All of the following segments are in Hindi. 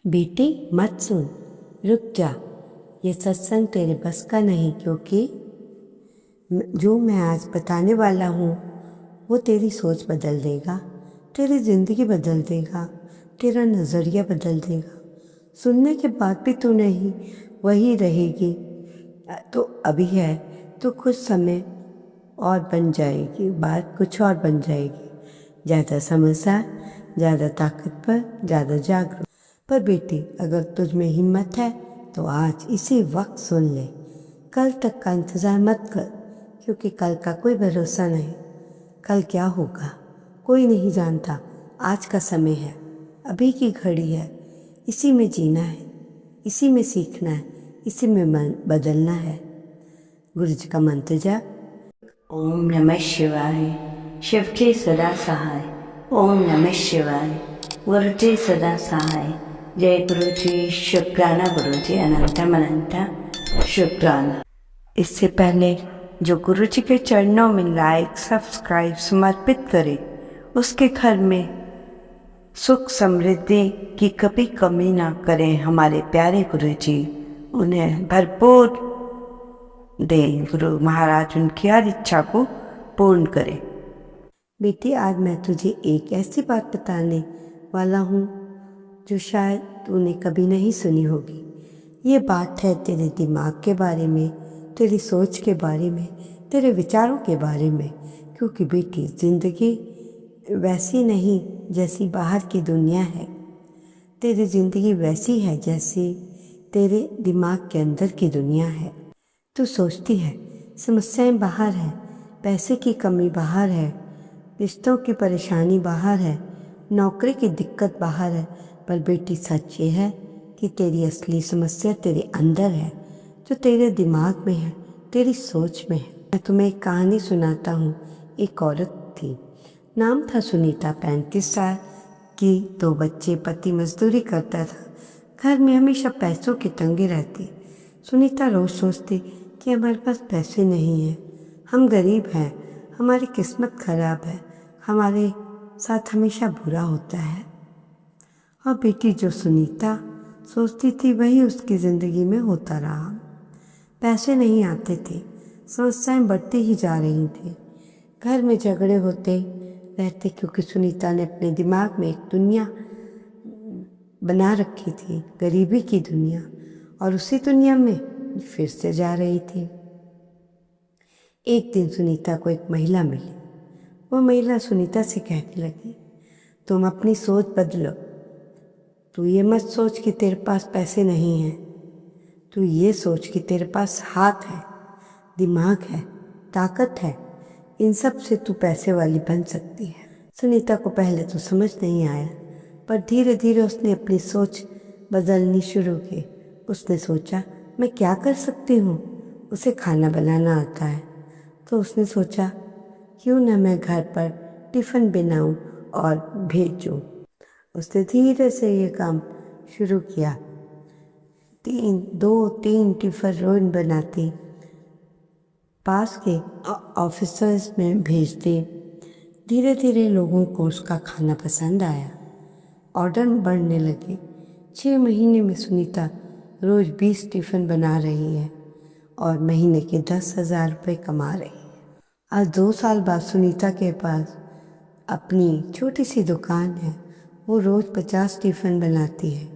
बेटी मत सुन, रुक जा। ये सत्संग तेरे बस का नहीं, क्योंकि जो मैं आज बताने वाला हूँ वो तेरी सोच बदल देगा, तेरी ज़िंदगी बदल देगा, तेरा नज़रिया बदल देगा। सुनने के बाद भी तू नहीं वही रहेगी तो अभी है, तो कुछ समय और बन जाएगी, बात कुछ और बन जाएगी। ज़्यादा समझदार, ज़्यादा ताकतवर, ज़्यादा जागरूक। पर बेटी, अगर तुझ में हिम्मत है तो आज इसी वक्त सुन ले। कल तक का इंतज़ार मत कर, क्योंकि कल का कोई भरोसा नहीं। कल क्या होगा कोई नहीं जानता। आज का समय है, अभी की घड़ी है, इसी में जीना है, इसी में सीखना है, इसी में मन बदलना है। गुरु जी का मंत्र जाप। ओम नमः शिवाय। शिव जी सदा सहाय। ओम नमः शिवाय। गुरु जी सदा सहाय। जय गुरु जी। शुक्राना गुरु जी, अनंतम अनंता शुक्राना। इससे पहले जो गुरु जी के चरणों में लाइक सब्सक्राइब समर्पित करे, उसके घर में सुख समृद्धि की कभी कमी ना करें हमारे प्यारे गुरु जी। उन्हें भरपूर दे गुरु महाराज, उनकी हर इच्छा को पूर्ण करे। बेटी, आज मैं तुझे एक ऐसी बात बताने वाला हूँ जो शायद तूने कभी नहीं सुनी होगी। ये बात है तेरे दिमाग के बारे में, तेरी सोच के बारे में, तेरे विचारों के बारे में। क्योंकि बेटी, ज़िंदगी वैसी नहीं जैसी बाहर की दुनिया है। तेरी ज़िंदगी वैसी है जैसी तेरे दिमाग के अंदर की दुनिया है। तू सोचती है समस्याएं बाहर है, पैसे की कमी बाहर है, रिश्तों की परेशानी बाहर है, नौकरी की दिक्कत बाहर है। पर बेटी, सच ये है कि तेरी असली समस्या तेरे अंदर है, जो तेरे दिमाग में है, तेरी सोच में है। मैं तुम्हें एक कहानी सुनाता हूँ। एक औरत थी, नाम था सुनीता। 35 साल की, 2 बच्चे, पति मजदूरी करता था। घर में हमेशा पैसों की तंगी रहती। सुनीता रोज सोचती कि हमारे पास पैसे नहीं हैं, हम गरीब हैं, हमारी किस्मत खराब है, हमारे साथ हमेशा बुरा होता है। और बेटी, जो सुनीता सोचती थी वही उसकी ज़िंदगी में होता रहा। पैसे नहीं आते थे, समस्याएं बढ़ती ही जा रही थी। घर में झगड़े होते रहते, क्योंकि सुनीता ने अपने दिमाग में एक दुनिया बना रखी थी, गरीबी की दुनिया, और उसी दुनिया में फिर से जा रही थी। एक दिन सुनीता को एक महिला मिली। वो महिला सुनीता से कहने लगी, तुम अपनी सोच बदलो। तू ये मत सोच कि तेरे पास पैसे नहीं हैं, तू ये सोच कि तेरे पास हाथ है, दिमाग है, ताकत है। इन सब से तू पैसे वाली बन सकती है। सुनीता को पहले तो समझ नहीं आया, पर धीरे धीरे उसने अपनी सोच बदलनी शुरू की। उसने सोचा, मैं क्या कर सकती हूँ। उसे खाना बनाना आता है, तो उसने सोचा क्यों न मैं घर पर टिफ़िन बनाऊं और भेजूं। उसने धीरे से ये काम शुरू किया। 2-3 टिफ़िन रोज़ बनाती, पास के ऑफिसर्स में भेजती। धीरे धीरे लोगों को उसका खाना पसंद आया, ऑर्डर बढ़ने लगे। 6 महीने में सुनीता रोज़ 20 टिफ़िन बना रही है और महीने के 10,000 रुपये कमा रही है। आज 2 साल बाद सुनीता के पास अपनी छोटी सी दुकान है। वो रोज़ 50 टिफ़िन बनाती है,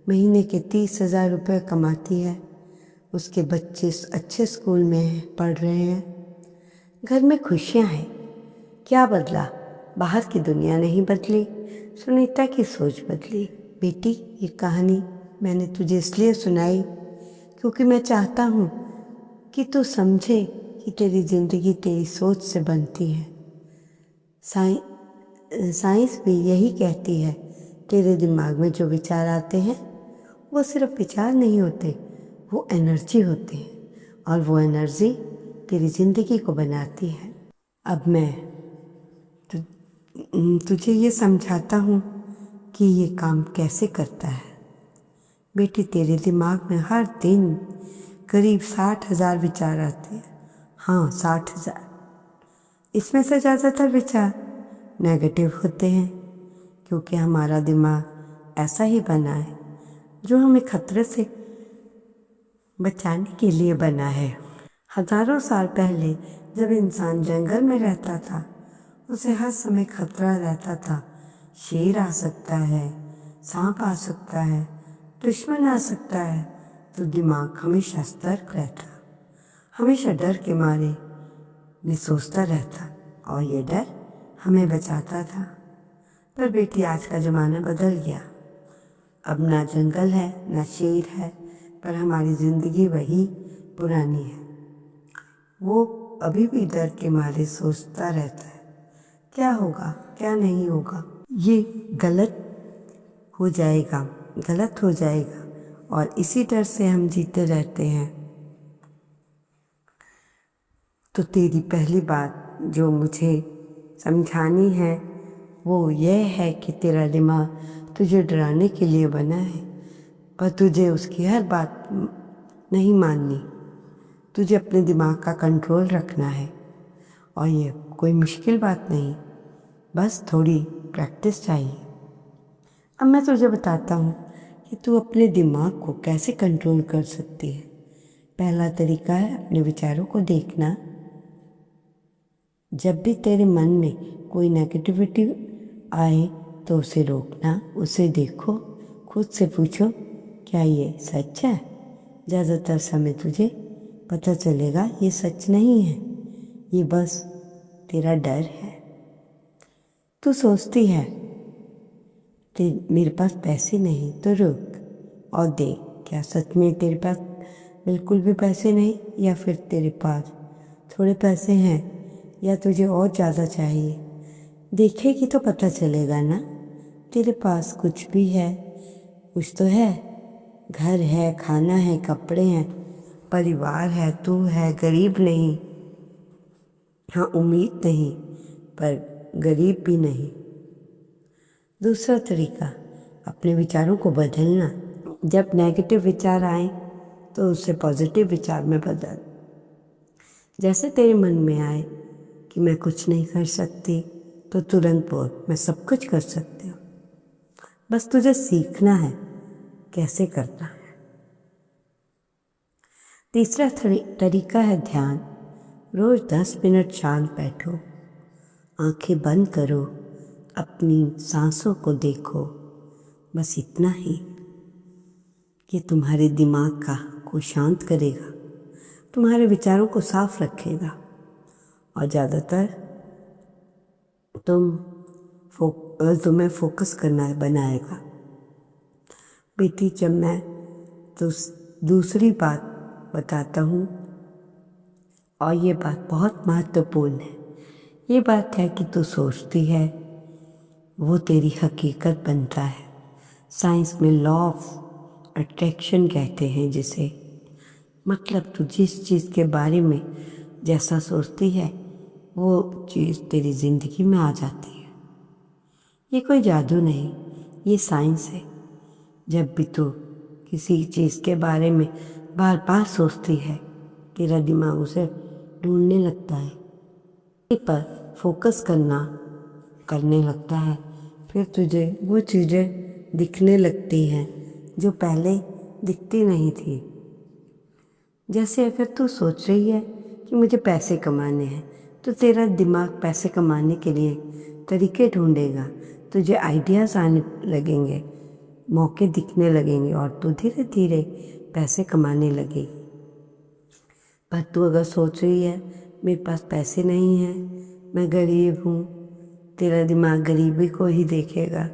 महीने के 30,000 रुपये कमाती है। उसके बच्चे अच्छे स्कूल में पढ़ रहे हैं, घर में खुशियाँ हैं। क्या बदला? बाहर की दुनिया नहीं बदली, सुनीता की सोच बदली। बेटी, ये कहानी मैंने तुझे इसलिए सुनाई क्योंकि मैं चाहता हूँ कि तू समझे कि तेरी ज़िंदगी तेरी सोच से बनती है। साइंस भी यही कहती है, तेरे दिमाग में जो विचार आते हैं वो सिर्फ विचार नहीं होते, वो एनर्जी होती है, और वो एनर्जी तेरी ज़िंदगी को बनाती है। अब मैं तुझे ये समझाता हूँ कि ये काम कैसे करता है। बेटी, तेरे दिमाग में हर दिन करीब 60,000 विचार आते हैं। हाँ, 60,000। इसमें से ज़्यादातर विचार नेगेटिव होते हैं, क्योंकि हमारा दिमाग ऐसा ही बना है। जो हमें खतरे से बचाने के लिए बना है। हजारों साल पहले जब इंसान जंगल में रहता था, उसे हर समय खतरा रहता था। शेर आ सकता है, सांप आ सकता है, दुश्मन आ सकता है, तो दिमाग हमेशा सतर्क रहता, हमेशा डर के मारे में सोचता रहता, और ये डर हमें बचाता था। पर बेटी, आज का ज़माना बदल गया। अब ना जंगल है, ना शेर है, पर हमारी ज़िंदगी वही पुरानी है। वो अभी भी डर के मारे सोचता रहता है, क्या होगा, क्या नहीं होगा, ये गलत हो जाएगा, गलत हो जाएगा, और इसी डर से हम जीते रहते हैं। तो तेरी पहली बात जो मुझे समझानी है वो यह है कि तेरा दिमाग तुझे डराने के लिए बना है, पर तुझे उसकी हर बात नहीं माननी। तुझे अपने दिमाग का कंट्रोल रखना है, और ये कोई मुश्किल बात नहीं, बस थोड़ी प्रैक्टिस चाहिए। अब मैं तुझे बताता हूँ कि तू अपने दिमाग को कैसे कंट्रोल कर सकती है। पहला तरीका है अपने विचारों को देखना। जब भी तेरे मन में कोई नेगेटिविटी आए तो उसे रोकना, उसे देखो, खुद से पूछो क्या ये सच है। ज़्यादातर समय तुझे पता चलेगा ये सच नहीं है, ये बस तेरा डर है। तू सोचती है कि मेरे पास पैसे नहीं, तो रुक और देख, क्या सच में तेरे पास बिल्कुल भी पैसे नहीं, या फिर तेरे पास थोड़े पैसे हैं, या तुझे और ज़्यादा चाहिए। देखेगी तो पता चलेगा ना। तेरे पास कुछ भी है, कुछ तो है, घर है, खाना है, कपड़े हैं, परिवार है, तू है, गरीब नहीं, हाँ उम्मीद नहीं, पर गरीब भी नहीं। दूसरा तरीका, अपने विचारों को बदलना। जब नेगेटिव विचार आए तो उसे पॉजिटिव विचार में बदल। जैसे तेरे मन में आए कि मैं कुछ नहीं कर सकती, तो तुरंत बोल मैं सब कुछ कर सकती हूँ। बस तुझे सीखना है कैसे करना है। तीसरा तरीका है ध्यान। रोज़ 10 मिनट शांत बैठो, आंखें बंद करो, अपनी सांसों को देखो। बस इतना ही। ये तुम्हारे दिमाग को शांत करेगा, तुम्हारे विचारों को साफ रखेगा, और ज़्यादातर तुम्हें फोकस करना बनाएगा। बेटी, जब मैं तो दूसरी बात बताता हूँ, और ये बात बहुत महत्वपूर्ण है। ये बात है कि तू सोचती है वो तेरी हकीकत बनता है। साइंस में लॉ ऑफ अट्रैक्शन कहते हैं जिसे। मतलब तू जिस चीज़ के बारे में जैसा सोचती है वो चीज़ तेरी ज़िंदगी में आ जाती है। ये कोई जादू नहीं, ये साइंस है। जब भी तू किसी चीज़ के बारे में बार बार सोचती है, तेरा दिमाग उसे ढूंढने लगता है, पर फोकस करने लगता है। फिर तुझे वो चीज़ें दिखने लगती हैं जो पहले दिखती नहीं थी। जैसे अगर तू सोच रही है कि मुझे पैसे कमाने हैं, तो तेरा दिमाग पैसे कमाने के लिए तरीके ढूंढेगा, तुझे आइडियाज़ आने लगेंगे, मौके दिखने लगेंगे, और तू धीरे धीरे पैसे कमाने लगेगी। पर तू अगर सोच रही है मेरे पास पैसे नहीं हैं, मैं गरीब हूँ, तेरा दिमाग गरीबी को ही देखेगा।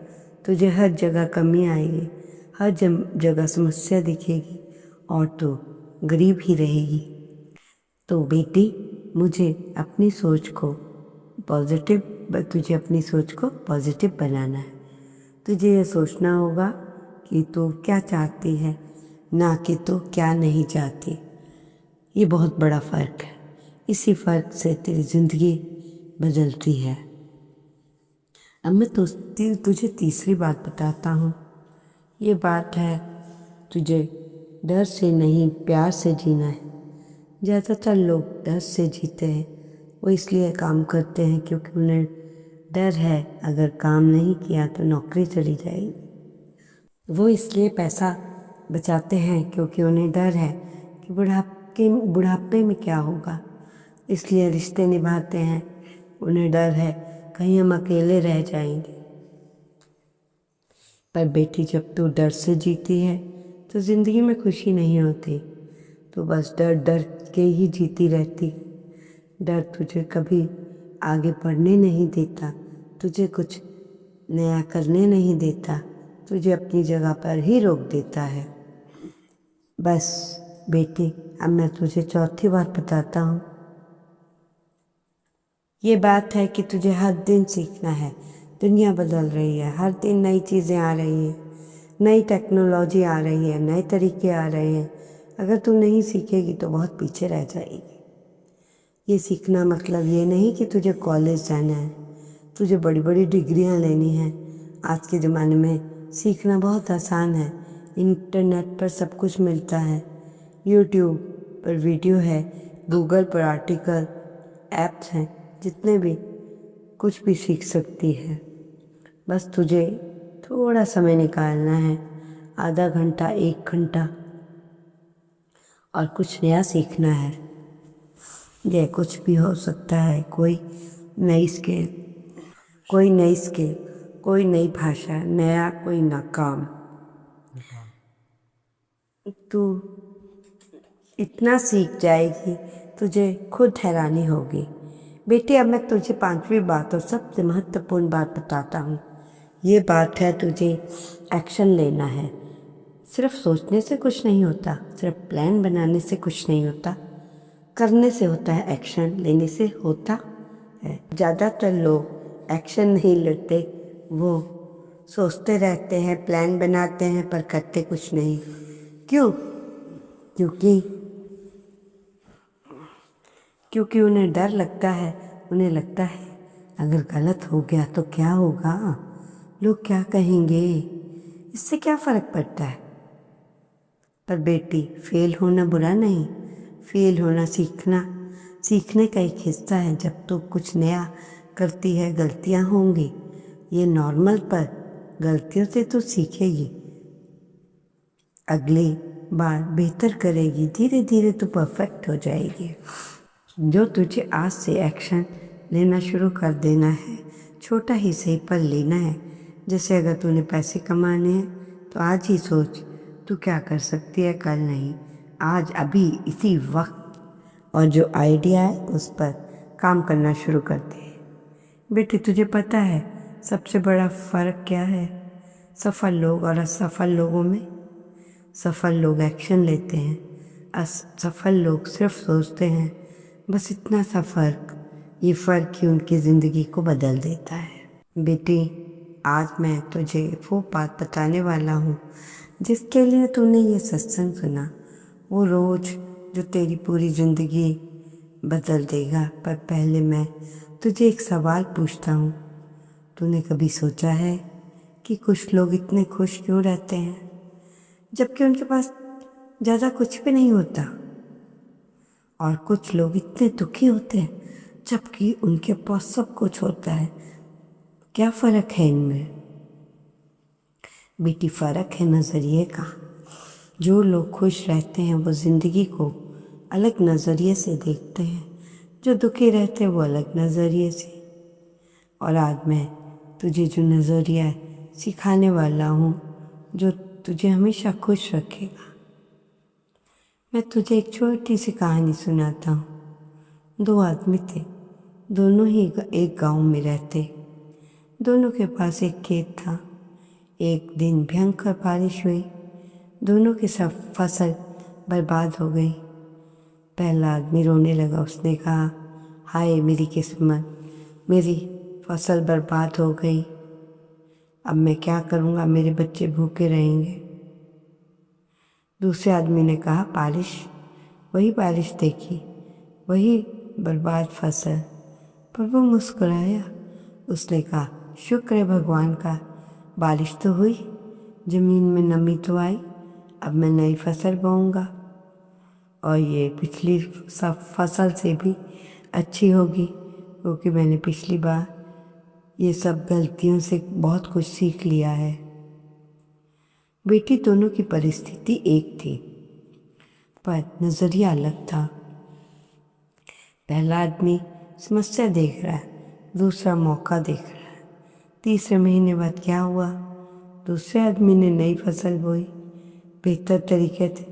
तुझे हर जगह कमी आएगी, हर जगह समस्या दिखेगी, और तू गरीब ही रहेगी। तो बेटी, तुझे अपनी सोच को पॉजिटिव बनाना है। तुझे ये सोचना होगा कि तू क्या चाहती है, ना कि तू क्या नहीं चाहती। ये बहुत बड़ा फ़र्क है। इसी फ़र्क से तेरी ज़िंदगी बदलती है। अब मैं तुझे तीसरी बात बताता हूँ। ये बात है, तुझे डर से नहीं प्यार से जीना है। ज़्यादातर लोग डर से जीते हैं। वो इसलिए काम करते हैं क्योंकि उन्हें डर है अगर काम नहीं किया तो नौकरी चली जाएगी। वो इसलिए पैसा बचाते हैं क्योंकि उन्हें डर है कि बुढ़ापे में क्या होगा, इसलिए रिश्ते निभाते हैं। उन्हें डर है कहीं हम अकेले रह जाएंगे। पर बेटी, जब तू डर से जीती है तो ज़िंदगी में खुशी नहीं होती। तो बस डर डर के ही जीती रहती। डर तुझे कभी आगे बढ़ने नहीं देता, तुझे कुछ नया करने नहीं देता, तुझे अपनी जगह पर ही रोक देता है। बस बेटी, अब मैं तुझे चौथी बार बताता हूँ। ये बात है कि तुझे हर दिन सीखना है। दुनिया बदल रही है, हर दिन नई चीज़ें आ रही हैं, नई टेक्नोलॉजी आ रही है, नए तरीके आ रहे हैं। अगर तू नहीं सीखेगी तो बहुत पीछे रह जाएगी। ये सीखना मतलब ये नहीं कि तुझे कॉलेज जाना है, तुझे बड़ी बड़ी डिग्रियां लेनी हैं। आज के ज़माने में सीखना बहुत आसान है। इंटरनेट पर सब कुछ मिलता है, यूट्यूब पर वीडियो है, गूगल पर आर्टिकल, ऐप्स हैं, जितने भी कुछ भी सीख सकती है। बस तुझे थोड़ा समय निकालना है, आधा घंटा, 1 घंटा, और कुछ नया सीखना है। यह कुछ भी हो सकता है, कोई नई स्किल, कोई नई भाषा, नया कोई नाकाम। तू इतना सीख जाएगी, तुझे खुद हैरानी होगी। बेटी, अब मैं तुझे 5वीं बात और सबसे महत्वपूर्ण बात बताता हूँ। ये बात है, तुझे एक्शन लेना है। सिर्फ सोचने से कुछ नहीं होता, सिर्फ प्लान बनाने से कुछ नहीं होता, करने से होता है, एक्शन लेने से होता है। ज़्यादातर लोग एक्शन नहीं लेते, वो सोचते रहते हैं, प्लान बनाते हैं, पर करते कुछ नहीं। क्यों? क्योंकि उन्हें डर लगता है। उन्हें लगता है अगर गलत हो गया तो क्या होगा, लोग क्या कहेंगे, इससे क्या फ़र्क पड़ता है। पर बेटी, फेल होना बुरा नहीं, फेल होना सीखने का एक हिस्सा है। जब तो कुछ नया करती है, गलतियां होंगी, ये नॉर्मल, पर गलतियों से तो सीखेगी, अगली बार बेहतर करेगी, धीरे धीरे तो परफेक्ट हो जाएगी। जो तुझे आज से एक्शन लेना शुरू कर देना है, छोटा ही सही पर लेना है। जैसे अगर तूने पैसे कमाने हैं तो आज ही सोच तू क्या कर सकती है, कल नहीं, आज, अभी, इसी वक्त। और जो आइडिया है उस पर काम करना शुरू कर दे। बेटी, तुझे पता है सबसे बड़ा फ़र्क क्या है सफल लोग और असफल लोगों में? सफल लोग एक्शन लेते हैं, असफल लोग सिर्फ सोचते हैं। बस इतना सा फ़र्क, ये फ़र्क ही उनकी ज़िंदगी को बदल देता है। बेटी, आज मैं तुझे वो बात बताने वाला हूँ जिसके लिए तूने ये सत्संग सुना, वो रोज़ जो तेरी पूरी ज़िंदगी बदल देगा। पर पहले मैं तुझे एक सवाल पूछता हूँ। तूने कभी सोचा है कि कुछ लोग इतने खुश क्यों रहते हैं जबकि उनके पास ज़्यादा कुछ भी नहीं होता, और कुछ लोग इतने दुखी होते हैं जबकि उनके पास सब कुछ होता है? क्या फ़र्क है इनमें? बेटी, फ़र्क है नज़रिए का। जो लोग खुश रहते हैं वो ज़िंदगी को अलग नज़रिए से देखते हैं, जो दुखी रहते हैं वो अलग नज़रिए से। और आज मैं तुझे जो नज़रिया सिखाने वाला हूँ, जो तुझे हमेशा खुश रखेगा। मैं तुझे एक छोटी सी कहानी सुनाता हूँ। 2 आदमी थे, दोनों ही एक गांव में रहते। दोनों के पास एक खेत था। एक दिन भयंकर बारिश हुई, दोनों की सब फसल बर्बाद हो गई। पहला आदमी रोने लगा। उसने कहा, हाय मेरी किस्मत, मेरी फसल बर्बाद हो गई, अब मैं क्या करूँगा, मेरे बच्चे भूखे रहेंगे। दूसरे आदमी ने कहा, बारिश, वही बारिश देखी, वही बर्बाद फसल। पर वो मुस्कुराया। उसने कहा, शुक्र है भगवान का, बारिश तो हुई, ज़मीन में नमी तो आई, अब मैं नई फसल बोऊंगा और ये पिछली सब फसल से भी अच्छी होगी, क्योंकि मैंने पिछली बार ये सब गलतियों से बहुत कुछ सीख लिया है। बेटी, दोनों की परिस्थिति एक थी, पर नज़रिया अलग था। पहला आदमी समस्या देख रहा है, दूसरा मौका देख रहा है। तीसरे महीने बाद क्या हुआ? दूसरे आदमी ने नई फसल बोई, बेहतर तरीके से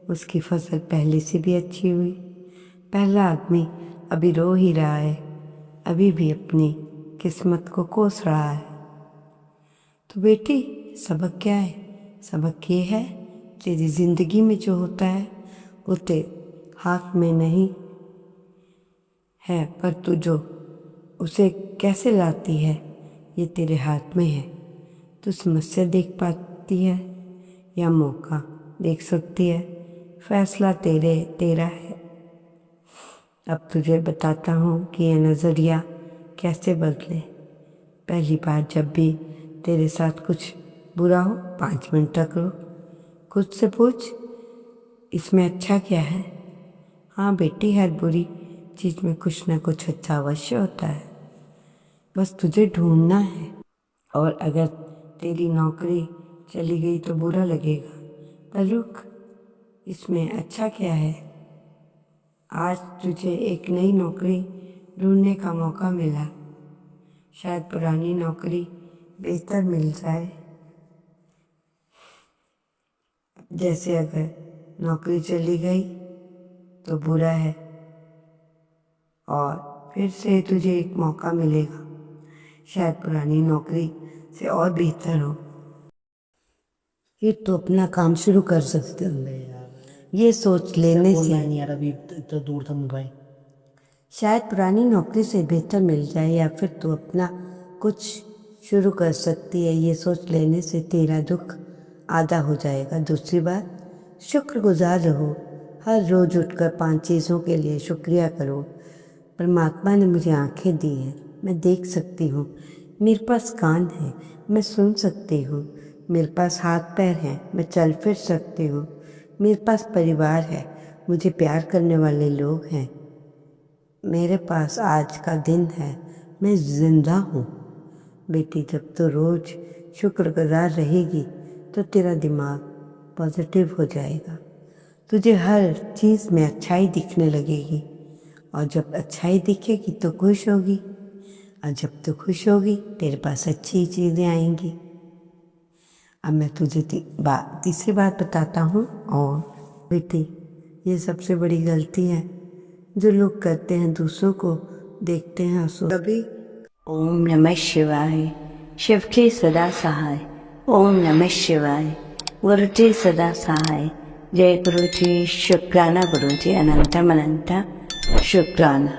उसकी फसल पहले से भी अच्छी हुई। पहला आदमी अभी रो ही रहा है, अभी भी अपनी किस्मत को कोस रहा है। तो बेटी, सबक क्या है? सबक ये है, तेरी ज़िंदगी में जो होता है वो तेरे हाथ में नहीं है, पर तू जो उसे कैसे लाती है ये तेरे हाथ में है। तू समस्या देख पाती है या मौका देख सकती है, फैसला तेरा है। अब तुझे बताता हूँ कि ये नज़रिया कैसे बदले। पहली बार जब भी तेरे साथ कुछ बुरा हो, 5 मिनट तक रो, खुद से पूछ, इसमें अच्छा क्या है? हाँ बेटी, हर बुरी चीज़ में कुछ ना कुछ अच्छा अवश्य होता है, बस तुझे ढूंढना है। और अगर तेरी नौकरी चली गई तो बुरा लगेगा, पर रुक, इसमें अच्छा क्या है? आज तुझे एक नई नौकरी ढूंढने का मौका मिला, शायद पुरानी नौकरी बेहतर मिल जाए। जैसे अगर नौकरी चली गई तो बुरा है, और फिर से तुझे एक मौका मिलेगा, शायद पुरानी नौकरी से और बेहतर हो। फिर तो अपना काम शुरू कर सकते हो। ये सोच लेने से नहीं यार, अभी इतना दूर था मोबाइल। शायद पुरानी नौकरी से बेहतर मिल जाए, या फिर तू अपना कुछ शुरू कर सकती है। ये सोच लेने से तेरा दुख आधा हो जाएगा। दूसरी बात, शुक्रगुजार रहो। हर रोज़ उठकर 5 चीज़ों के लिए शुक्रिया करो। परमात्मा ने मुझे आंखें दी हैं, मैं देख सकती हूँ। मेरे पास कान है, मैं सुन सकती हूँ। मेरे पास हाथ पैर हैं, मैं चल फिर सकती हूँ। मेरे पास परिवार है, मुझे प्यार करने वाले लोग हैं। मेरे पास आज का दिन है, मैं जिंदा हूँ। बेटी, जब तो रोज़ शुक्रगुजार रहेगी तो तेरा दिमाग पॉजिटिव हो जाएगा। तुझे हर चीज़ में अच्छाई दिखने लगेगी, और जब अच्छाई दिखेगी तो खुश होगी, और जब तो खुश होगी तेरे पास अच्छी चीज़ें आएंगी। अब मैं तुझे तीसरी बात बताता हूँ। और बेटी, ये सबसे बड़ी गलती है जो लोग करते हैं, दूसरों को देखते हैं और कभी ओम नमः शिवाय। शिव के सदा सहाय। ओम नमः शिवाय। गुरुजी सदा सहाय। जय गुरुजी। शुक्राना गुरुजी, अनंतम अनंत शुक्राना।